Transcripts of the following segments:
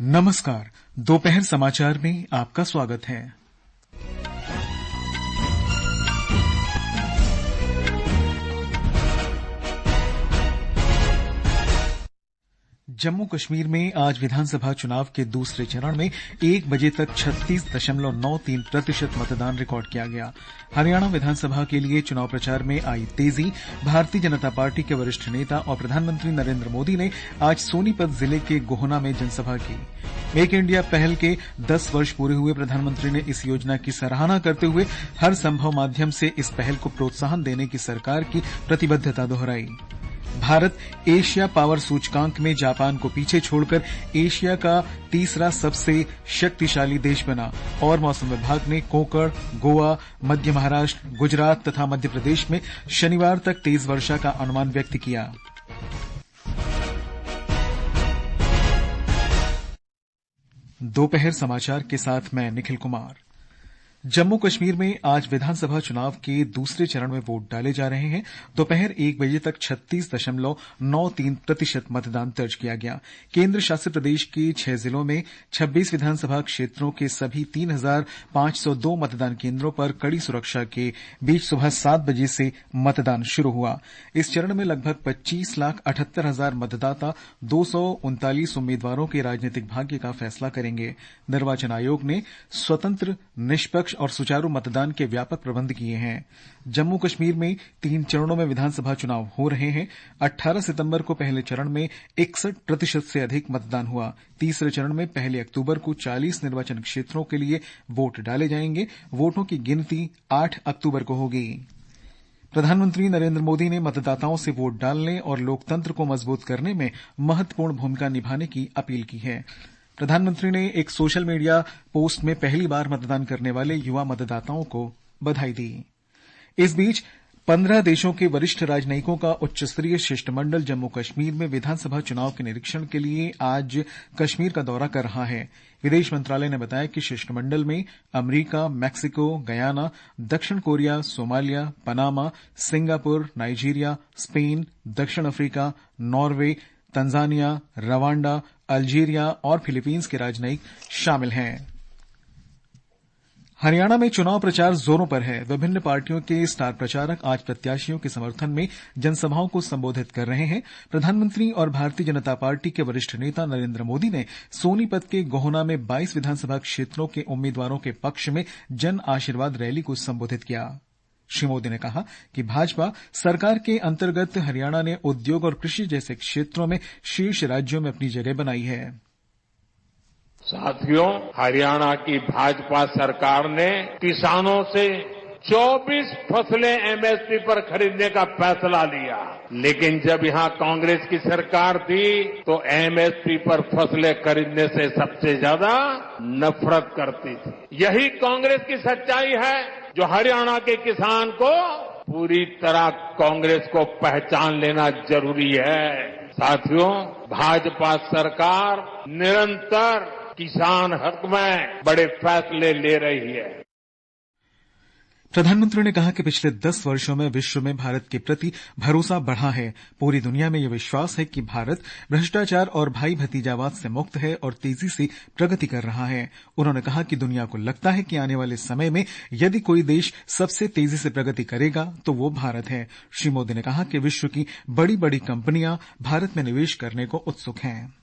नमस्कार। दोपहर समाचार में आपका स्वागत है। जम्मू कश्मीर में आज विधानसभा चुनाव के दूसरे चरण में 1 बजे तक 36.93% मतदान रिकॉर्ड किया गया। हरियाणा विधानसभा के लिए चुनाव प्रचार में आई तेजी। भारतीय जनता पार्टी के वरिष्ठ नेता और प्रधानमंत्री नरेंद्र मोदी ने आज सोनीपत जिले के गोहना में जनसभा की। मेक इंडिया पहल के 10 वर्ष पूरे हुए प्रधानमंत्री ने इस योजना की सराहना करते हुए हर संभव माध्यम से इस पहल को प्रोत्साहन देने की सरकार की प्रतिबद्धता दोहराई। भारत एशिया पावर सूचकांक में जापान को पीछे छोड़कर एशिया का तीसरा सबसे शक्तिशाली देश बना और मौसम विभाग ने कोंकण, गोवा, मध्य महाराष्ट्र, गुजरात तथा मध्य प्रदेश में शनिवार तक तेज वर्षा का अनुमान व्यक्त किया। दोपहर समाचार के साथ मैं निखिल कुमार। जम्मू कश्मीर में आज विधानसभा चुनाव के दूसरे चरण में वोट डाले जा रहे हैं। दोपहर 1 बजे तक 36.93% मतदान दर्ज किया गया। केंद्र शासित प्रदेश के 6 जिलों में 26 विधानसभा क्षेत्रों के सभी 3,502 मतदान केंद्रों पर कड़ी सुरक्षा के बीच सुबह 7 बजे से मतदान शुरू हुआ। इस चरण में लगभग 25,78,000 मतदाता 239 उम्मीदवारों के राजनीतिक भाग्य का फैसला करेंगे। निर्वाचन आयोग ने स्वतंत्र, निष्पक्ष और सुचारू मतदान के व्यापक प्रबंध किए हैं। जम्मू कश्मीर में 3 चरणों में विधानसभा चुनाव हो रहे हैं। 18 सितंबर को पहले चरण में 61% से अधिक मतदान हुआ। तीसरे चरण में 1 अक्टूबर को 40 निर्वाचन क्षेत्रों के लिए वोट डाले जाएंगे। वोटों की गिनती 8 अक्टूबर को होगी। प्रधानमंत्री नरेंद्र मोदी ने मतदाताओं से वोट डालने और लोकतंत्र को मजबूत करने में महत्वपूर्ण भूमिका निभाने की अपील की है। प्रधानमंत्री ने एक सोशल मीडिया पोस्ट में पहली बार मतदान करने वाले युवा मतदाताओं को बधाई दी। इस बीच 15 देशों के वरिष्ठ राजनयिकों का उच्चस्तरीय शिष्टमंडल जम्मू कश्मीर में विधानसभा चुनाव के निरीक्षण के लिए आज कश्मीर का दौरा कर रहा है। विदेश मंत्रालय ने बताया कि शिष्टमंडल में अमरीका, मैक्सिको, गयाना, दक्षिण Korea, Somalia, Panama, Singapore, Nigeria, Spain, दक्षिण Africa, Norway, Tanzania, Rwanda, Algeria और फिलीपींस के राजनयिक शामिल हैं। हरियाणा में चुनाव प्रचार जोरों पर है। विभिन्न पार्टियों के स्टार प्रचारक आज प्रत्याशियों के समर्थन में जनसभाओं को संबोधित कर रहे हैं। प्रधानमंत्री और भारतीय जनता पार्टी के वरिष्ठ नेता नरेंद्र मोदी ने सोनीपत के गोहना में 22 विधानसभा क्षेत्रों के उम्मीदवारों के पक्ष में जन आशीर्वाद रैली को संबोधित किया। श्री मोदी ने कहा कि भाजपा सरकार के अंतर्गत हरियाणा ने उद्योग और कृषि जैसे क्षेत्रों में शीर्ष राज्यों में अपनी जगह बनाई है। साथियों, हरियाणा की भाजपा सरकार ने किसानों से 24 फसलें एमएसपी पर खरीदने का फैसला लिया, लेकिन जब यहां कांग्रेस की सरकार थी तो एमएसपी पर फसलें खरीदने से सबसे ज्यादा नफरत करती थी। यही कांग्रेस की सच्चाई है जो हरियाणा के किसान को पूरी तरह कांग्रेस को पहचान लेना जरूरी है। साथियों, भाजपा सरकार निरंतर किसान हक में बड़े फैसले ले रही है। प्रधानमंत्री ने कहा कि पिछले 10 वर्षों में विश्व में भारत के प्रति भरोसा बढ़ा है। पूरी दुनिया में यह विश्वास है कि भारत भ्रष्टाचार और भाई भतीजावाद से मुक्त है और तेजी से प्रगति कर रहा है। उन्होंने कहा कि दुनिया को लगता है कि आने वाले समय में यदि कोई देश सबसे तेजी से प्रगति करेगा तो वो भारत है। श्री मोदी ने कहा कि विश्व की बड़ी बड़ी कंपनियां भारत में निवेश करने को उत्सुक हैं।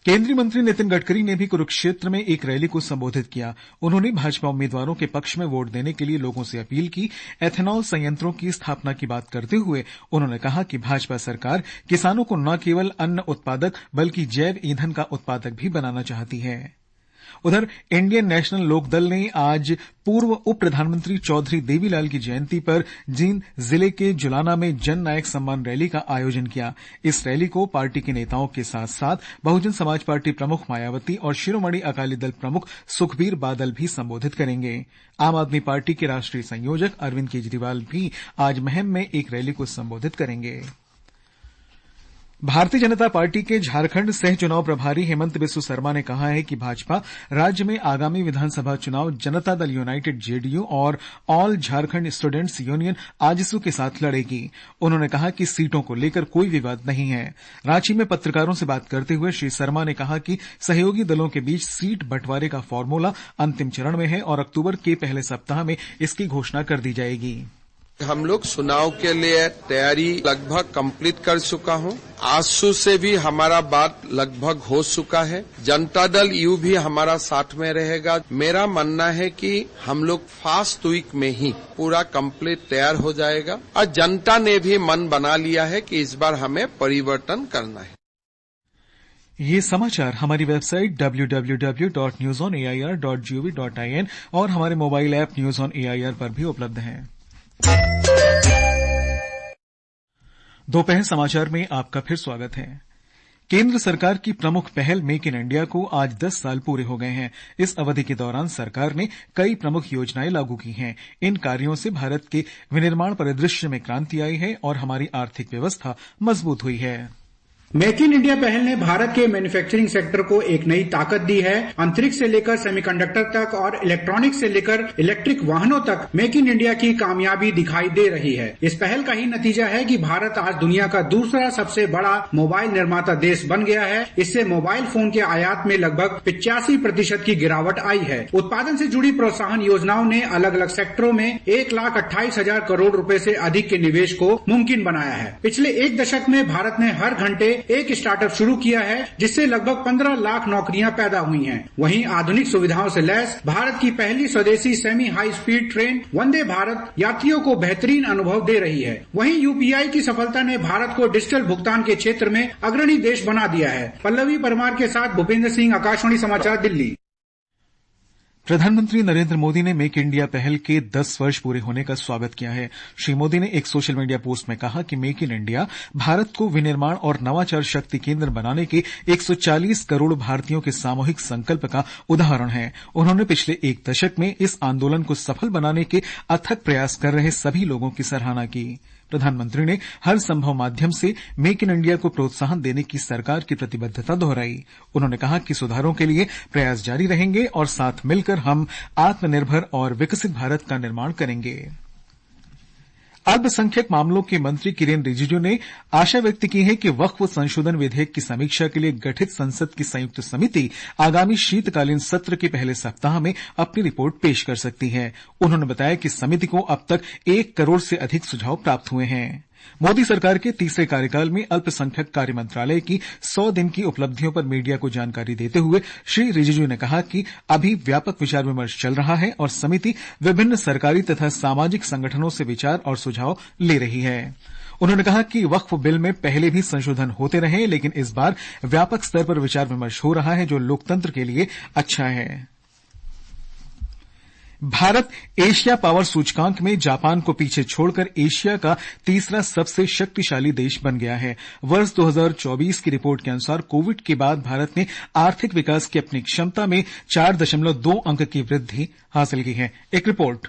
केंद्रीय मंत्री नितिन गडकरी ने भी कुरुक्षेत्र में एक रैली को संबोधित किया। उन्होंने भाजपा उम्मीदवारों के पक्ष में वोट देने के लिए लोगों से अपील की। एथेनॉल संयंत्रों की स्थापना की बात करते हुए उन्होंने कहा कि भाजपा सरकार किसानों को न केवल अन्न उत्पादक बल्कि जैव ईंधन का उत्पादक भी बनाना चाहती है। उधर इंडियन नेशनल लोकदल ने आज पूर्व उप प्रधानमंत्री चौधरी देवीलाल की जयंती पर जींद जिले के जुलाना में जन नायक सम्मान रैली का आयोजन किया। इस रैली को पार्टी के नेताओं के साथ साथ बहुजन समाज पार्टी प्रमुख मायावती और शिरोमणि अकाली दल प्रमुख सुखबीर बादल भी संबोधित करेंगे। आम आदमी पार्टी के राष्ट्रीय संयोजक अरविंद केजरीवाल भी आज महम में एक रैली को संबोधित करेंगे। भारतीय जनता पार्टी के झारखंड सह चुनाव प्रभारी हेमंत बिस्व शर्मा ने कहा है कि भाजपा राज्य में आगामी विधानसभा चुनाव जनता दल यूनाइटेड जेडीयू और all Jharkhand students union AJSU के साथ लड़ेगी। उन्होंने कहा कि सीटों को लेकर कोई विवाद नहीं है। रांची में पत्रकारों से बात करते हुए श्री शर्मा ने कहा कि सहयोगी दलों के बीच सीट बंटवारे का फार्मूला अंतिम चरण में है और अक्टूबर के पहले सप्ताह में इसकी घोषणा कर दी जाएगी। हम लोग चुनाव के लिए तैयारी लगभग कंप्लीट कर चुका हूं। आजसू से भी हमारा बात लगभग हो चुका है। जनता दल यू भी हमारा साथ में रहेगा। मेरा मानना है कि हम लोग फास्ट वीक में ही पूरा कंप्लीट तैयार हो जाएगा और जनता ने भी मन बना लिया है कि इस बार हमें परिवर्तन करना है। ये समाचार हमारी वेबसाइट www.newsonair.gov.in और हमारे mobile app news on AIR पर भी उपलब्ध हैं। दोपहर समाचार में आपका फिर स्वागत है। केंद्र सरकार की प्रमुख पहल मेक इन इंडिया को आज 10 साल पूरे हो गए हैं। इस अवधि के दौरान सरकार ने कई प्रमुख योजनाएं लागू की हैं। इन कार्यों से भारत के विनिर्माण परिदृश्य में क्रांति आई है और हमारी आर्थिक व्यवस्था मजबूत हुई है। मेक इन इंडिया पहल ने भारत के मैन्युफैक्चरिंग सेक्टर को एक नई ताकत दी है। अंतरिक्ष से लेकर सेमीकंडक्टर तक और इलेक्ट्रॉनिक्स से लेकर इलेक्ट्रिक वाहनों तक मेक इन इंडिया की कामयाबी दिखाई दे रही है। इस पहल का ही नतीजा है कि भारत आज दुनिया का दूसरा सबसे बड़ा मोबाइल निर्माता देश बन गया है। इससे मोबाइल फोन के आयात में लगभग 85% की गिरावट आई है। उत्पादन से जुड़ी प्रोत्साहन योजनाओं ने अलग अलग सेक्टरों में 1,28,000 करोड़ रुपए से अधिक के निवेश को मुमकिन बनाया है। पिछले एक दशक में भारत ने हर घंटे एक स्टार्टअप शुरू किया है, जिससे लगभग 15 लाख नौकरियां पैदा हुई हैं। वहीं आधुनिक सुविधाओं से लैस भारत की पहली स्वदेशी semi high speed train Vande Bharat यात्रियों को बेहतरीन अनुभव दे रही है। वहीं यूपीआई की सफलता ने भारत को डिजिटल भुगतान के क्षेत्र में अग्रणी देश बना दिया है। पल्लवी परमार के साथ भूपेंद्र सिंह, आकाशवाणी समाचार, दिल्ली। प्रधानमंत्री नरेंद्र मोदी ने मेक इंडिया पहल के 10 वर्ष पूरे होने का स्वागत किया है। श्री मोदी ने एक सोशल मीडिया पोस्ट में कहा कि मेक इन इंडिया भारत को विनिर्माण और नवाचार शक्ति केंद्र बनाने के 140 करोड़ भारतीयों के सामूहिक संकल्प का उदाहरण है। उन्होंने पिछले एक दशक में इस आंदोलन को सफल बनाने के अथक प्रयास कर रहे सभी लोगों की सराहना की। प्रधानमंत्री ने हर संभव माध्यम से मेक इन इंडिया को प्रोत्साहन देने की सरकार की प्रतिबद्धता दोहराई। उन्होंने कहा कि सुधारों के लिए प्रयास जारी रहेंगे और साथ मिलकर हम आत्मनिर्भर और विकसित भारत का निर्माण करेंगे। अल्पसंख्यक मामलों के मंत्री किरेन रिजिजू ने आशा व्यक्त की है कि वक्फ संशोधन विधेयक की समीक्षा के लिए गठित संसद की संयुक्त समिति आगामी शीतकालीन सत्र के पहले सप्ताह में अपनी रिपोर्ट पेश कर सकती है। उन्होंने बताया कि समिति को अब तक 1 करोड़ से अधिक सुझाव प्राप्त हुए हैं। मोदी सरकार के तीसरे कार्यकाल में अल्पसंख्यक कार्य मंत्रालय की 100 दिन की उपलब्धियों पर मीडिया को जानकारी देते हुए श्री रिजिजू ने कहा कि अभी व्यापक विचार विमर्श चल रहा है और समिति विभिन्न सरकारी तथा सामाजिक संगठनों से विचार और सुझाव ले रही है। उन्होंने कहा कि वक्फ बिल में पहले भी संशोधन होते रहे, लेकिन इस बार व्यापक स्तर पर विचार विमर्श हो रहा है, जो लोकतंत्र के लिए अच्छा है। भारत एशिया पावर सूचकांक में जापान को पीछे छोड़कर एशिया का तीसरा सबसे शक्तिशाली देश बन गया है। वर्ष 2024 की रिपोर्ट के अनुसार कोविड के बाद भारत ने आर्थिक विकास की अपनी क्षमता में 4.2 अंक की वृद्धि हासिल की है। एक रिपोर्ट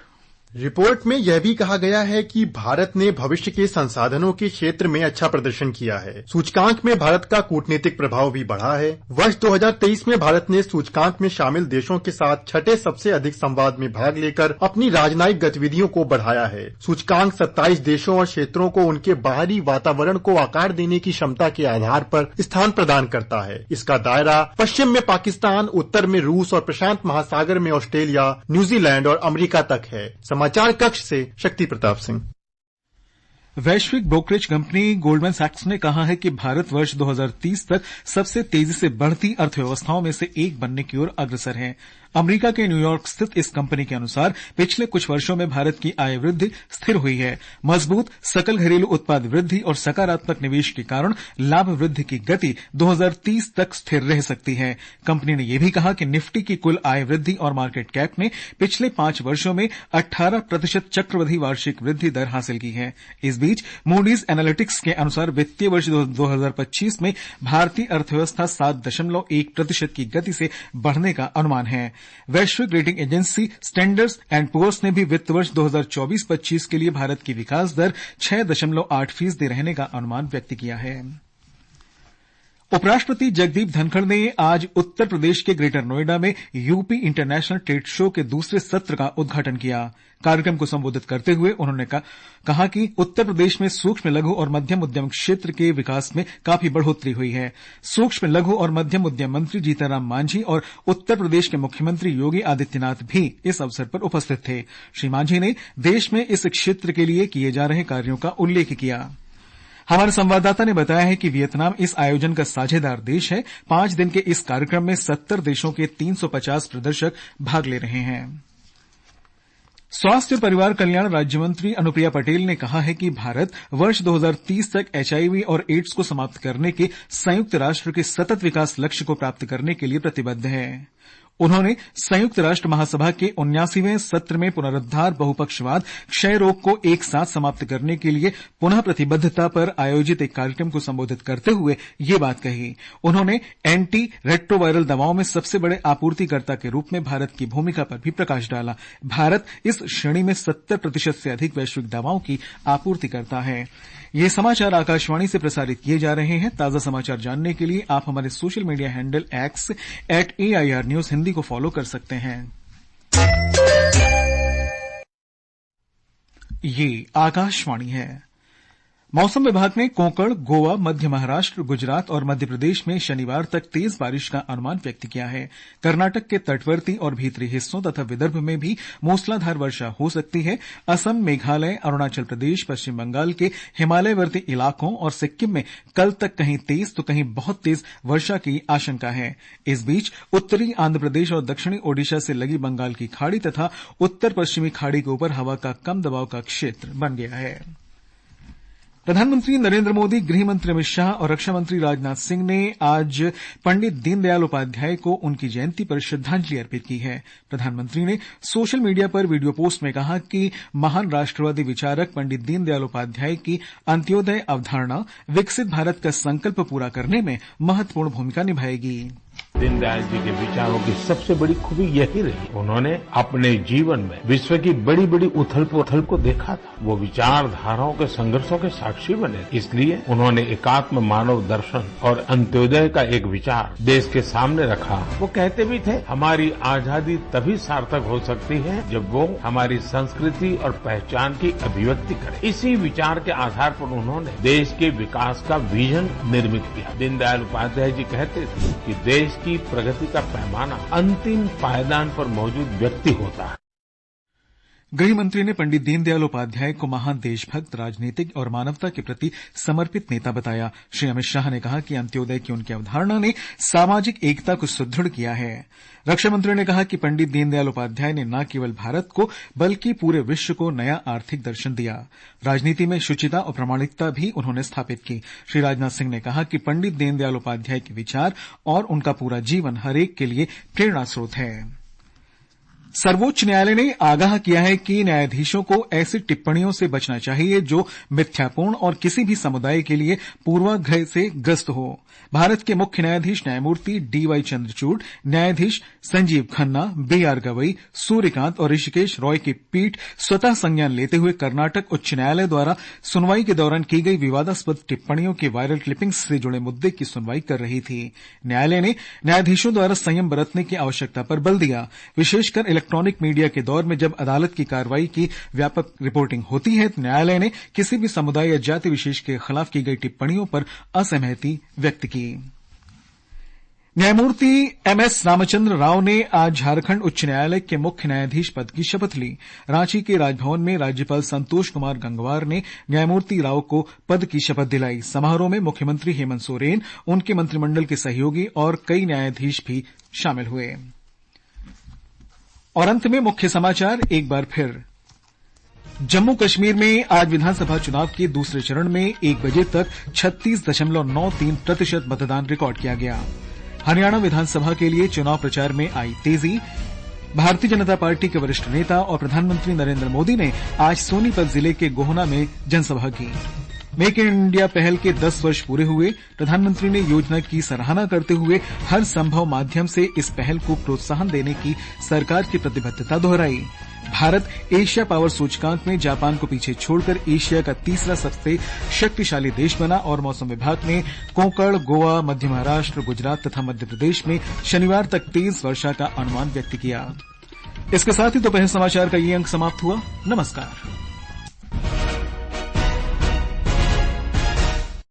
में यह भी कहा गया है कि भारत ने भविष्य के संसाधनों के क्षेत्र में अच्छा प्रदर्शन किया है। सूचकांक में भारत का कूटनीतिक प्रभाव भी बढ़ा है। वर्ष 2023 में भारत ने सूचकांक में शामिल देशों के साथ छठे सबसे अधिक संवाद में भाग लेकर अपनी राजनयिक गतिविधियों को बढ़ाया है। सूचकांक 27 देशों और क्षेत्रों को उनके बाहरी वातावरण को आकार देने की क्षमता के आधार पर स्थान प्रदान करता है। इसका दायरा पश्चिम में पाकिस्तान, उत्तर में रूस और प्रशांत महासागर में ऑस्ट्रेलिया, न्यूजीलैंड और अमेरिका तक है। समाचार कक्ष से शक्ति प्रताप सिंह। वैश्विक ब्रोकरेज कंपनी गोल्डमैन सैक्स ने कहा है कि भारत वर्ष 2030 तक सबसे तेजी से बढ़ती अर्थव्यवस्थाओं में से एक बनने की ओर अग्रसर है। अमेरिका के न्यूयॉर्क स्थित इस कंपनी के अनुसार पिछले कुछ वर्षों में भारत की आय वृद्धि स्थिर हुई है। मजबूत सकल घरेलू उत्पाद वृद्धि और सकारात्मक निवेश के कारण लाभ वृद्धि की गति 2030 तक स्थिर रह सकती है। कंपनी ने यह भी कहा कि निफ्टी की कुल आय वृद्धि और मार्केट कैप ने पिछले 5 वर्षों में 18% चक्रवृद्धि वार्षिक वृद्धि दर हासिल की है। इस बीच मूडीज एनालिटिक्स के अनुसार वित्तीय वर्ष 2025 में भारतीय अर्थव्यवस्था 7.1% की गति से बढ़ने का अनुमान है। वैश्विक rating agency Standards and Poor's ने भी वित्त वर्ष 2024-25 के लिए भारत की विकास दर 6.8% रहने का अनुमान व्यक्त किया है। उपराष्ट्रपति जगदीप धनखड़ ने आज उत्तर प्रदेश के ग्रेटर नोएडा में यूपी इंटरनेशनल ट्रेड शो के दूसरे सत्र का उद्घाटन किया। कार्यक्रम को संबोधित करते हुए उन्होंने कहा कि उत्तर प्रदेश में सूक्ष्म लघु और मध्यम उद्यम क्षेत्र के विकास में काफी बढ़ोतरी हुई है। सूक्ष्म लघु और मध्यम उद्यम मंत्री जीतनराम मांझी और उत्तर प्रदेश के मुख्यमंत्री योगी आदित्यनाथ भी इस अवसर पर उपस्थित थे। श्री मांझी ने देश में इस क्षेत्र के लिए किए जा रहे कार्यों का उल्लेख किया। हमारे संवाददाता ने बताया है कि वियतनाम इस आयोजन का साझेदार देश है। 5 दिन के इस कार्यक्रम में 70 देशों के 350 प्रदर्शक भाग ले रहे हैं। स्वास्थ्य और परिवार कल्याण राज्य मंत्री अनुप्रिया पटेल ने कहा है कि भारत वर्ष 2030 तक एचआईवी और एड्स को समाप्त करने के संयुक्त राष्ट्र के सतत विकास लक्ष्य को प्राप्त करने के लिए प्रतिबद्ध है। उन्होंने संयुक्त राष्ट्र महासभा के 79वें सत्र में पुनरुद्धार, बहुपक्षवाद, क्षय रोग को एक साथ समाप्त करने के लिए पुनः प्रतिबद्धता पर आयोजित एक कार्यक्रम को संबोधित करते हुए ये बात कही। उन्होंने एंटी रेट्रोवायरल दवाओं में सबसे बड़े आपूर्तिकर्ता के रूप में भारत की भूमिका पर भी प्रकाश डाला। भारत इस श्रेणी में 70% से अधिक वैश्विक दवाओं की आपूर्ति करता है। ये समाचार आकाशवाणी से प्रसारित किए जा रहे हैं। ताजा समाचार जानने के लिए आप हमारे social media handle x @AIR news Hindi को फॉलो कर सकते हैं। ये आकाशवाणी है। मौसम विभाग ने कोंकण, गोवा, मध्य महाराष्ट्र, गुजरात और मध्य प्रदेश में शनिवार तक तेज बारिश का अनुमान व्यक्त किया है। कर्नाटक के तटवर्ती और भीतरी हिस्सों तथा विदर्भ में भी मूसलाधार वर्षा हो सकती है। असम, मेघालय, अरुणाचल प्रदेश, पश्चिम बंगाल के हिमालयवर्ती इलाकों और सिक्किम में कल तक कहीं तेज तो कहीं बहुत तेज वर्षा की आशंका है। इस बीच उत्तरी आंध्र प्रदेश और दक्षिणी ओडिशा से लगी बंगाल की खाड़ी तथा उत्तर पश्चिमी खाड़ी के ऊपर हवा का कम दबाव का क्षेत्र बन गया है। प्रधानमंत्री नरेंद्र मोदी, गृह मंत्री अमित शाह और रक्षा मंत्री राजनाथ सिंह ने आज पंडित दीनदयाल उपाध्याय को उनकी जयंती पर श्रद्धांजलि अर्पित की है। प्रधानमंत्री ने सोशल मीडिया पर वीडियो पोस्ट में कहा कि महान राष्ट्रवादी विचारक पंडित दीनदयाल उपाध्याय की अंत्योदय अवधारणा विकसित भारत का संकल्प पूरा करने में महत्वपूर्ण भूमिका निभाएगी। दीनदयाल जी के विचारों की सबसे बड़ी खूबी यही रही, उन्होंने अपने जीवन में विश्व की बड़ी बड़ी उथल पुथल को देखा था। वो विचारधाराओं के संघर्षों के साक्षी बने, इसलिए उन्होंने एकात्म मानव दर्शन और अंत्योदय का एक विचार देश के सामने रखा। वो कहते भी थे, हमारी आजादी तभी सार्थक हो सकती है जब वो हमारी संस्कृति और पहचान की अभिव्यक्ति करे। इसी विचार के आधार पर उन्होंने देश के विकास का विजन निर्मित किया। दीनदयाल उपाध्याय जी कहते थे कि देश की प्रगति का पैमाना अंतिम पायदान पर मौजूद व्यक्ति होता है। गृह मंत्री ने पंडित दीनदयाल उपाध्याय को महान देशभक्त, राजनीतिक और मानवता के प्रति समर्पित नेता बताया। श्री अमित शाह ने कहा कि अंत्योदय की उनकी अवधारणा ने सामाजिक एकता को सुदृढ़ किया है। रक्षा मंत्री ने कहा कि पंडित दीनदयाल उपाध्याय ने न केवल भारत को बल्कि पूरे विश्व को नया आर्थिक दर्शन दिया। राजनीति में शुचिता और प्रामाणिकता भी उन्होंने स्थापित की। श्री राजनाथ सिंह ने कहा कि पंडित दीनदयाल उपाध्याय के विचार और उनका पूरा जीवन हरेक के लिए प्रेरणा स्रोत है। सर्वोच्च न्यायालय ने आगाह किया है कि न्यायाधीशों को ऐसी टिप्पणियों से बचना चाहिए जो मिथ्यापूर्ण और किसी भी समुदाय के लिए पूर्वाग्रह से ग्रस्त हो। भारत के मुख्य न्यायाधीश न्यायमूर्ति DY चंद्रचूड़, न्यायाधीश संजीव खन्ना, BR गवई, सूर्यकांत और ऋषिकेश रॉय की पीठ स्वतः संज्ञान लेते हुए कर्नाटक उच्च न्यायालय द्वारा सुनवाई के दौरान की गई विवादास्पद टिप्पणियों के वायरल क्लिपिंग्स से जुड़े मुद्दे की सुनवाई कर रही थी। न्यायालय ने न्यायाधीशों द्वारा संयम बरतने की आवश्यकता पर बल दिया। विशेषकर इलेक्ट्रॉनिक मीडिया के दौर में जब अदालत की कार्रवाई की व्यापक रिपोर्टिंग होती है, तो न्यायालय ने किसी भी समुदाय या जाति विशेष के खिलाफ की गई टिप्पणियों पर असहमति व्यक्त की। न्यायमूर्ति MS रामचंद्र राव ने आज झारखंड उच्च न्यायालय के मुख्य न्यायाधीश पद की शपथ ली। रांची के राजभवन में राज्यपाल संतोष कुमार गंगवार ने न्यायमूर्ति राव को पद की शपथ दिलाई। समारोह में मुख्यमंत्री हेमंत सोरेन, उनके मंत्रिमंडल के सहयोगी और कई न्यायाधीश भी शामिल हुए। और अंत में मुख्य समाचार एक बार फिर। जम्मू कश्मीर में आज विधानसभा चुनाव के दूसरे चरण में 1 बजे तक 36.93% मतदान रिकॉर्ड किया गया। हरियाणा विधानसभा के लिए चुनाव प्रचार में आई तेजी। भारतीय जनता पार्टी के वरिष्ठ नेता और प्रधानमंत्री नरेंद्र मोदी ने आज सोनीपत जिले के गोहना में जनसभा की। मेक इन इंडिया पहल के 10 वर्ष पूरे हुए। प्रधानमंत्री ने योजना की सराहना करते हुए हर संभव माध्यम से इस पहल को प्रोत्साहन देने की सरकार की प्रतिबद्धता दोहराई। भारत एशिया पावर सूचकांक में जापान को पीछे छोड़कर एशिया का तीसरा सबसे शक्तिशाली देश बना और मौसम विभाग ने कोंकण, गोवा, मध्य महाराष्ट्र, गुजरात तथा मध्य प्रदेश में शनिवार तक तेज वर्षा का अनुमान व्यक्त किया। इसके साथ ही दोपहर समाचार का ये अंक समाप्त हुआ। नमस्कार।